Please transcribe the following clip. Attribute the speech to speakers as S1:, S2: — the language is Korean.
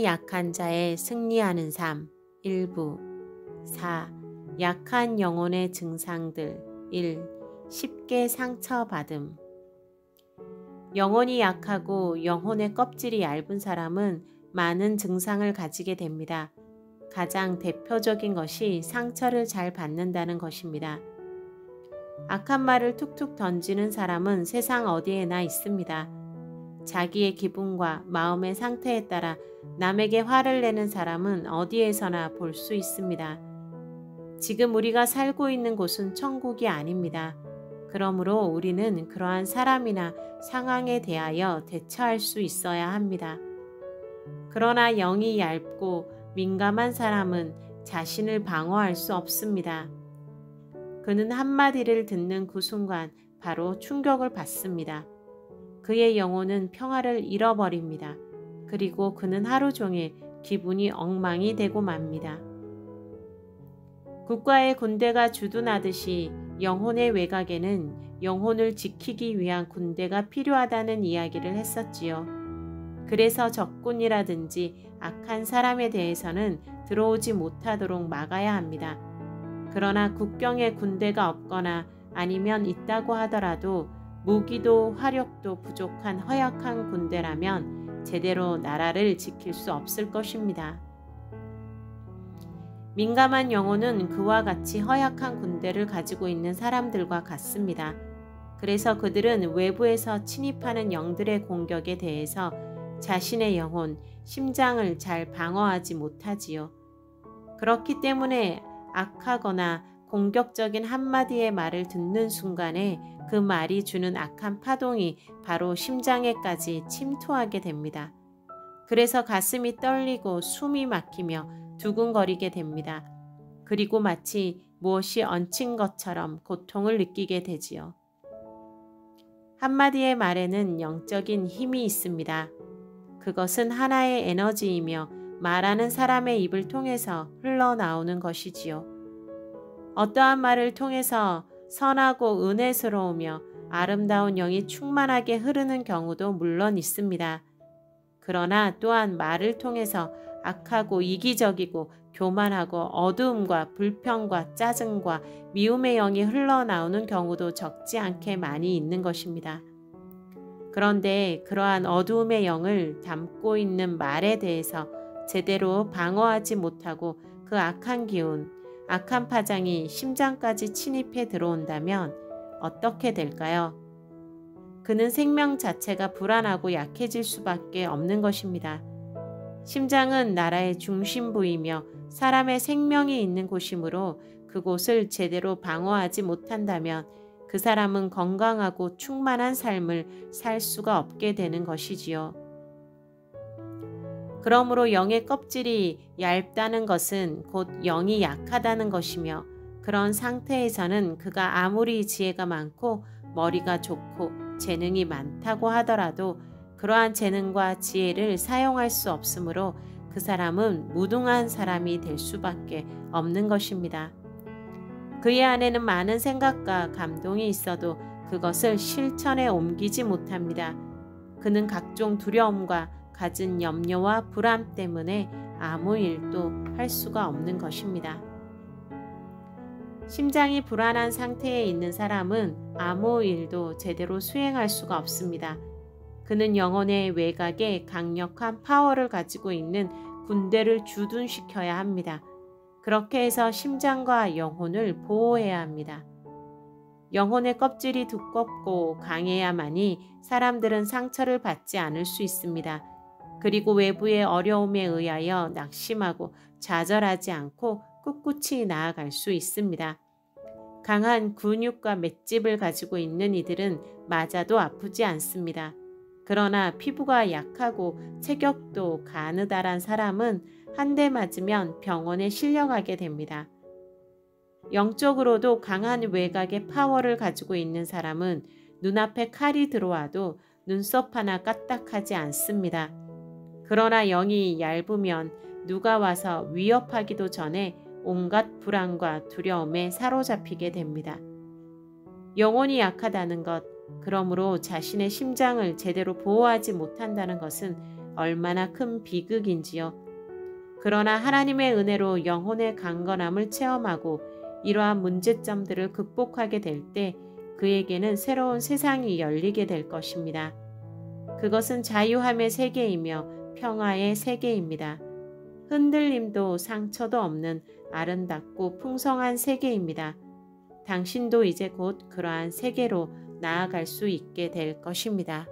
S1: 약한 자의 승리하는 삶. 일부. 4. 약한 영혼의 증상들. 1. 쉽게 상처받음. 영혼이 약하고 영혼의 껍질이 얇은 사람은 많은 증상을 가지게 됩니다. 가장 대표적인 것이 상처를 잘 받는다는 것입니다. 악한 말을 툭툭 던지는 사람은 세상 어디에나 있습니다. 자기의 기분과 마음의 상태에 따라 남에게 화를 내는 사람은 어디에서나 볼 수 있습니다. 지금 우리가 살고 있는 곳은 천국이 아닙니다. 그러므로 우리는 그러한 사람이나 상황에 대하여 대처할 수 있어야 합니다. 그러나 영이 얇고 민감한 사람은 자신을 방어할 수 없습니다. 그는 한마디를 듣는 그 순간 바로 충격을 받습니다. 그의 영혼은 평화를 잃어버립니다. 그리고 그는 하루 종일 기분이 엉망이 되고 맙니다. 국가의 군대가 주둔하듯이 영혼의 외곽에는 영혼을 지키기 위한 군대가 필요하다는 이야기를 했었지요. 그래서 적군이라든지 악한 사람에 대해서는 들어오지 못하도록 막아야 합니다. 그러나 국경에 군대가 없거나 아니면 있다고 하더라도 무기도 화력도 부족한 허약한 군대라면 제대로 나라를 지킬 수 없을 것입니다. 민감한 영혼은 그와 같이 허약한 군대를 가지고 있는 사람들과 같습니다. 그래서 그들은 외부에서 침입하는 영들의 공격에 대해서 자신의 영혼, 심장을 잘 방어하지 못하지요. 그렇기 때문에 악하거나 공격적인 한마디의 말을 듣는 순간에 그 말이 주는 악한 파동이 바로 심장에까지 침투하게 됩니다. 그래서 가슴이 떨리고 숨이 막히며 두근거리게 됩니다. 그리고 마치 무엇이 얹힌 것처럼 고통을 느끼게 되지요. 한마디의 말에는 영적인 힘이 있습니다. 그것은 하나의 에너지이며 말하는 사람의 입을 통해서 흘러나오는 것이지요. 어떠한 말을 통해서 선하고 은혜스러우며 아름다운 영이 충만하게 흐르는 경우도 물론 있습니다. 그러나 또한 말을 통해서 악하고 이기적이고 교만하고 어두움과 불평과 짜증과 미움의 영이 흘러나오는 경우도 적지 않게 많이 있는 것입니다. 그런데 그러한 어두움의 영을 담고 있는 말에 대해서 제대로 방어하지 못하고 그 악한 기운, 악한 파장이 심장까지 침입해 들어온다면 어떻게 될까요? 그는 생명 자체가 불안하고 약해질 수밖에 없는 것입니다. 심장은 나라의 중심부이며 사람의 생명이 있는 곳이므로 그곳을 제대로 방어하지 못한다면 그 사람은 건강하고 충만한 삶을 살 수가 없게 되는 것이지요. 그러므로 영의 껍질이 얇다는 것은 곧 영이 약하다는 것이며 그런 상태에서는 그가 아무리 지혜가 많고 머리가 좋고 재능이 많다고 하더라도 그러한 재능과 지혜를 사용할 수 없으므로 그 사람은 무능한 사람이 될 수밖에 없는 것입니다. 그의 안에는 많은 생각과 감동이 있어도 그것을 실천에 옮기지 못합니다. 그는 각종 두려움과 갖은 염려와 불안 때문에 아무 일도 할 수가 없는 것입니다. 심장이 불안한 상태에 있는 사람은 아무 일도 제대로 수행할 수가 없습니다. 그는 영혼의 외곽에 강력한 파워를 가지고 있는 군대를 주둔시켜야 합니다. 그렇게 해서 심장과 영혼을 보호해야 합니다. 영혼의 껍질이 두껍고 강해야만이 사람들은 상처를 받지 않을 수 있습니다. 그리고 외부의 어려움에 의하여 낙심하고 좌절하지 않고 꿋꿋이 나아갈 수 있습니다. 강한 근육과 맷집을 가지고 있는 이들은 맞아도 아프지 않습니다. 그러나 피부가 약하고 체격도 가느다란 사람은 한 대 맞으면 병원에 실려가게 됩니다. 영적으로도 강한 외곽의 파워를 가지고 있는 사람은 눈앞에 칼이 들어와도 눈썹 하나 까딱하지 않습니다. 그러나 영이 얇으면 누가 와서 위협하기도 전에 온갖 불안과 두려움에 사로잡히게 됩니다. 영혼이 약하다는 것, 그러므로 자신의 심장을 제대로 보호하지 못한다는 것은 얼마나 큰 비극인지요. 그러나 하나님의 은혜로 영혼의 강건함을 체험하고 이러한 문제점들을 극복하게 될 때 그에게는 새로운 세상이 열리게 될 것입니다. 그것은 자유함의 세계이며 평화의 세계입니다. 흔들림도 상처도 없는 아름답고 풍성한 세계입니다. 당신도 이제 곧 그러한 세계로 나아갈 수 있게 될 것입니다.